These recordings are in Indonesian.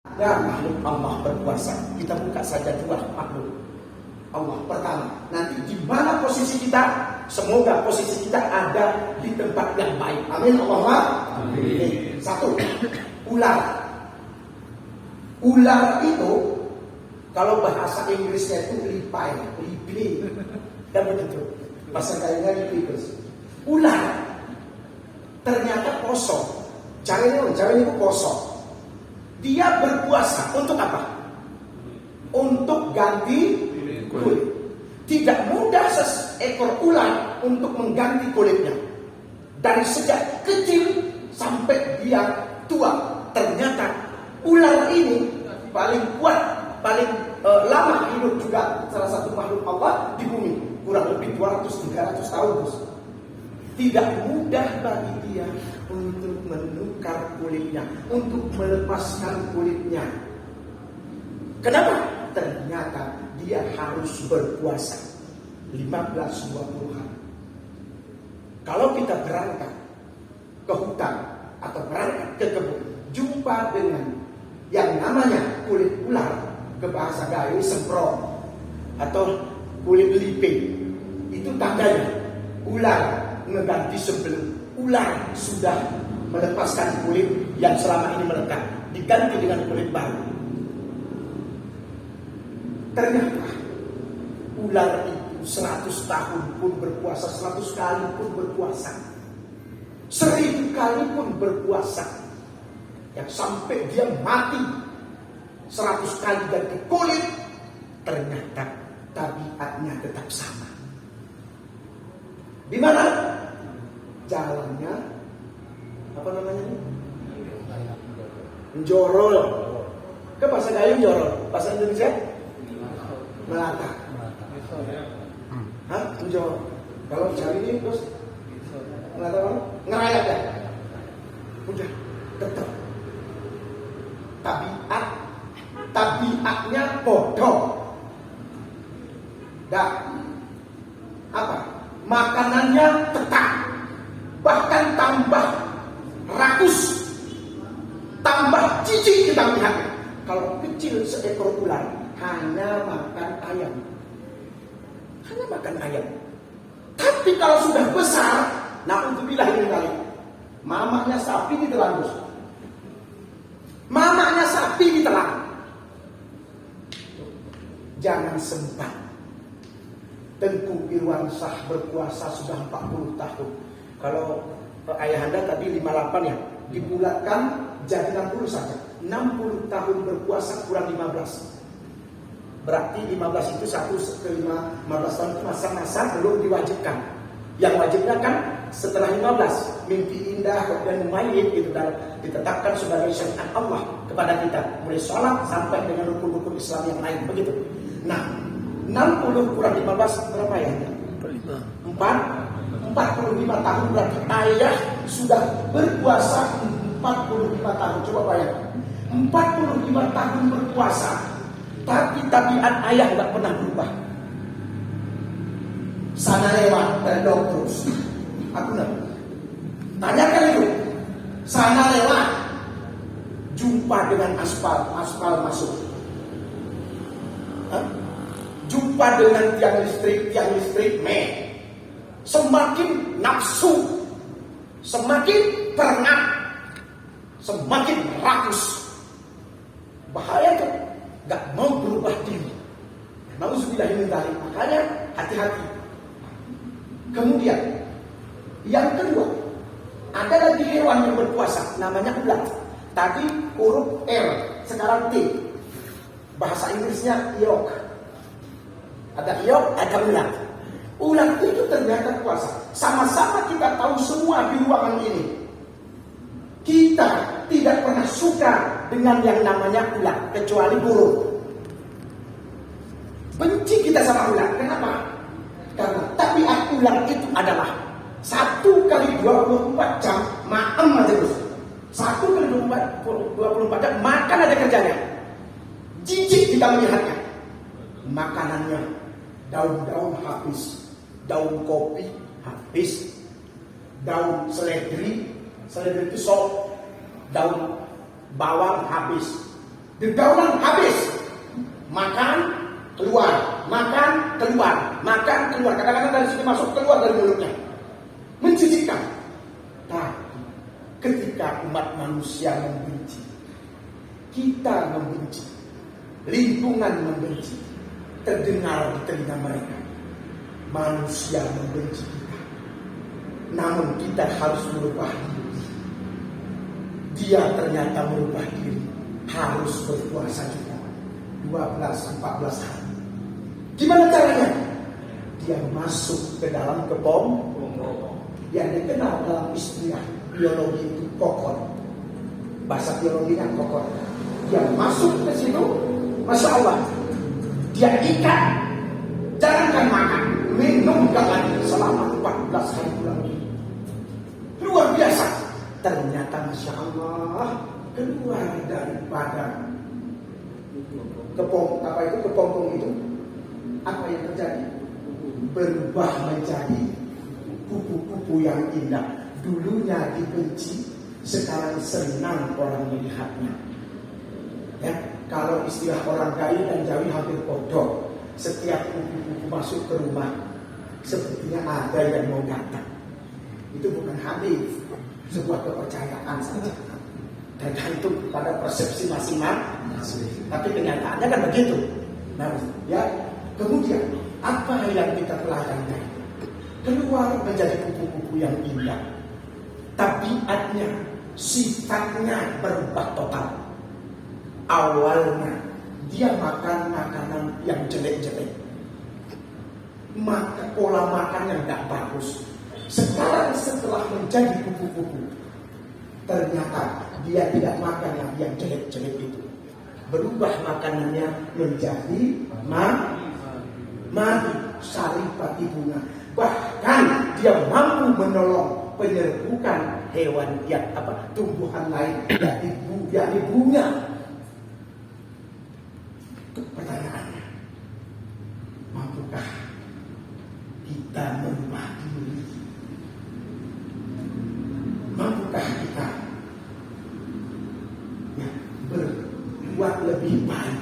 Dan makhluk Allah berkuasa. Kita buka saja dua makhluk Allah. Pertama, nanti di mana posisi kita? Semoga posisi kita ada di tempat yang baik. Amin. Allahumma amin. Satu, ular. Ular itu kalau bahasa Inggrisnya itu lipai, lipi, dan begitu. Bahasa kayaknya lipi. Ular ternyata kosong. Caranya itu kosong. Dia berpuasa untuk apa? Untuk ganti kulit. Tidak mudah seekor ular untuk mengganti kulitnya. Dari sejak kecil sampai dia tua. Ternyata ular ini paling kuat, paling lama hidup juga salah satu makhluk Allah di bumi. Kurang lebih 200-300 tahun. Tidak mudah bagi dia untuk menukar kulitnya, untuk melepaskan kulitnya. Kenapa? Ternyata dia harus berpuasa 15-20 hari. Kalau kita berangkat ke hutan atau berangkat ke kebun, jumpa dengan yang namanya kulit ular, ke bahasa Gayo semprot atau kulit liping, itu tandanya ular mengganti sebelum ular sudah melepaskan kulit yang selama ini melekat, diganti dengan kulit baru. Ternyata ular itu 100 tahun pun berpuasa, 100 kali pun berpuasa, 1000 kali pun berpuasa, yang sampai dia mati 100 kali ganti kulit. Ternyata tabiatnya tetap sama. Di mana? Jalannya apa namanya? Njorol. Ke bahasa Gayo njorol, bahasa Indonesia melata. Hah? Njorol. Kalau jari ini terus melata apa? Ngerayap ya. Udah tetap tabiatnya bodoh. Dah apa? Makanannya tetap, bahkan tambah rakus, tambah jijik kita melihatnya. Kalau kecil seekor ular hanya makan ayam, tapi kalau sudah besar, na'udzubillah ini kali, mamanya sapi ditelan, mamanya sapi ditelan. Jangan sempat. Tengku Irwansyah berpuasa sudah 40 tahun. Kalau ayahanda tadi 58 ya, dibulatkan jadi 60 saja. 60 tahun berpuasa kurang 15. Berarti 15 itu 1 ke 15 tahun itu masa-masa belum diwajibkan. Yang wajibnya kan setelah 15, mimpi indah dan mumayyin itu ditetapkan sebagai syariat Allah kepada kita, mulai sholat sampai dengan rukun-rukun Islam yang lain, begitu. Nah, 60 kurang 15 berapa ya? 45 tahun, berarti ayah sudah berpuasa 45 tahun. Coba bayangkan, 45 tahun berpuasa, tapi tabiat ayah tidak pernah berubah. Sana lewat terdok terus. Aku nak tanyakan itu. Sana lewat, jumpa dengan aspal masuk. Hah? Jumpa dengan tiang listrik, semakin nafsu, semakin terengah, semakin rakus. Bahaya tuh, gak mau berubah diri. Nauzubillah min dzalik. Makanya hati-hati. Kemudian yang kedua, ada lagi hewan yang berpuasa, namanya ular. Tadi huruf R, sekarang T. Bahasa Inggrisnya iok. Ada iok, ada ular. Ular itu ternyata puasa. Sama-sama kita tahu semua di ruangan ini, kita tidak pernah suka dengan yang namanya ular, kecuali burung. Benci kita sama ular. Kenapa? Karena tabiat ular itu adalah 1 kali 24 jam maem aja terus. 1 kali 24 jam makan ada kerjanya. Jijik kita melihatnya. Makanannya daun-daun habis, daun kopi habis, daun seledri itu sok, daun bawang habis, Pergaulan habis. Makan, keluar. Makan, keluar. Makan, keluar. Kadang-kadang dari sini masuk, keluar dari mulutnya. Menjijikan. Tapi ketika umat manusia membenci, kita membenci, lingkungan membenci, terdengar di telinga mereka, manusia membenci kita. Namun kita harus merubah diri. Dia ternyata merubah diri, harus berpuasa juga 12-14 hari. Gimana caranya? Dia masuk ke dalam kebom yang dikenal dalam istilah biologi itu kokon. Bahasa biologinya kokon. Dia masuk ke situ, Masya Allah, dia ikat, jangankan makan, minum jangan selama 14 hari lagi. Luar biasa. Ternyata Masya Allah, keluar daripada kepompong itu, apa yang terjadi? Berubah menjadi kupu-kupu yang indah. Dulunya dibenci, sekarang senang orang melihatnya. Ya, kalau istilah orang Gayo dan Jawi hampir bodoh. Setiap kupu-kupu masuk ke rumah, sepertinya ada yang mau datang. Itu bukan hadis, sebuah kepercayaan saja. Tergantung pada persepsi masing-masing. Tapi kenyataannya kan begitu. Nah, ya, kemudian apa yang kita pelajari? Keluar menjadi kupu-kupu yang indah. Tabiatnya, sifatnya berubah total. Awalnya dia makan makanan yang jelek-jelek, pola makan yang tidak bagus. Sekarang setelah menjadi kupu-kupu, ternyata dia tidak makan yang jelek-jelek itu. Berubah makanannya menjadi madu, saripati bunga. Bahkan dia mampu menolong penyerbukan hewan tumbuhan lain, yakni bunga. Pertanyaannya, mampukah kita merubah diri? Mampukah kita berbuat lebih baik?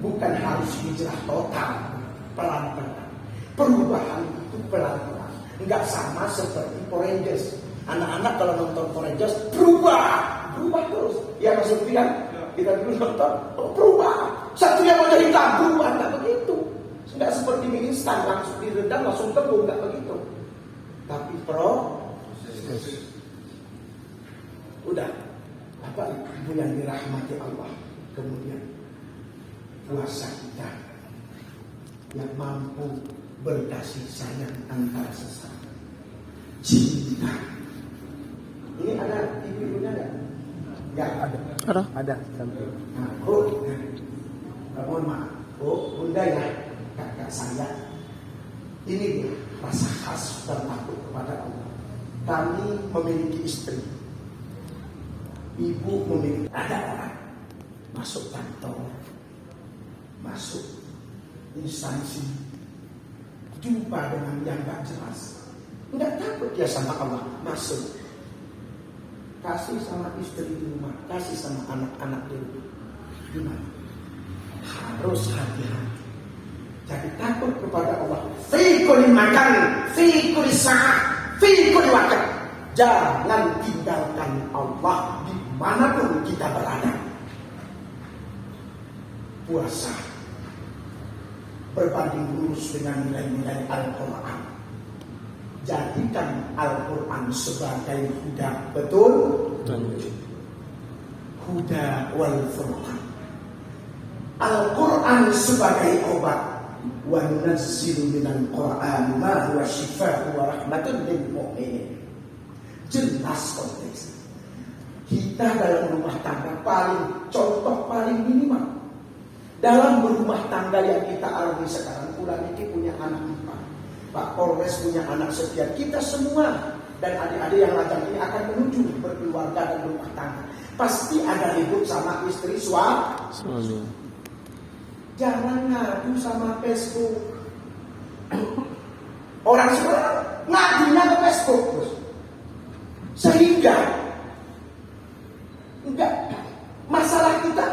Bukan harus hijrah total, pelan-pelan. Perubahan itu pelan-pelan. Enggak sama seperti Power Rangers. Anak-anak kalau nonton Power Rangers berubah terus. Ya maksudnya kan? Kita dulu nonton, berubah. Satu yang mau jadi hitam, berubah. Enggak begitu. Enggak seperti mie instan, langsung direndam, langsung tembung. Enggak begitu. Tapi proses. Udah. Apa itu yang dirahmati Allah. Kemudian puasa kita yang mampu berkasih sayang antara sesama. Cinta. Ini ada ibu-ibunya enggak? Ya ada. Ada. Nah, mohon maaf. Bunda ya, kakak saya. Ini dia rasa khas dan takut kepada Allah. Kami memiliki istri. Ibu memiliki, ada orang masuk kantor, masuk instansi, jumpa dengan yang gak jelas. Enggak takut dia sama Allah, masuk. Kasih sama istri di rumah, kasih sama anak-anak di rumah. Gimana? Harus hati-hati. Jadi takut kepada Allah. Fi kulli makan, fi kulli sa'ah, fi kulli waqt. Jangan tinggalkan Allah dimanapun kita berada. Puasa berbanding lurus dengan nilai-nilai Al-Quran. Jadikan Al-Quran sebagai huda, betul? Huda wal furqan. Al-Quran sebagai obat. Wa nunazzilu minal Qur'an ma huwa shifaa'un wa rahmatun lil mu'minin. Jelas konteks. Kita dalam rumah tangga contoh paling minimal. Dalam berumah tangga yang kita alami sekarang, Ulan ini punya anak 4, Pak Polres punya anak sekian. Kita semua dan adik-adik yang lajang ini akan menuju berkeluarga dan berumah tangga. Pasti ada ribut sama istri suami. Jangan ngadu sama Facebook. Orang sekarang ngadunya ke Facebook terus. Sehingga enggak masalah kita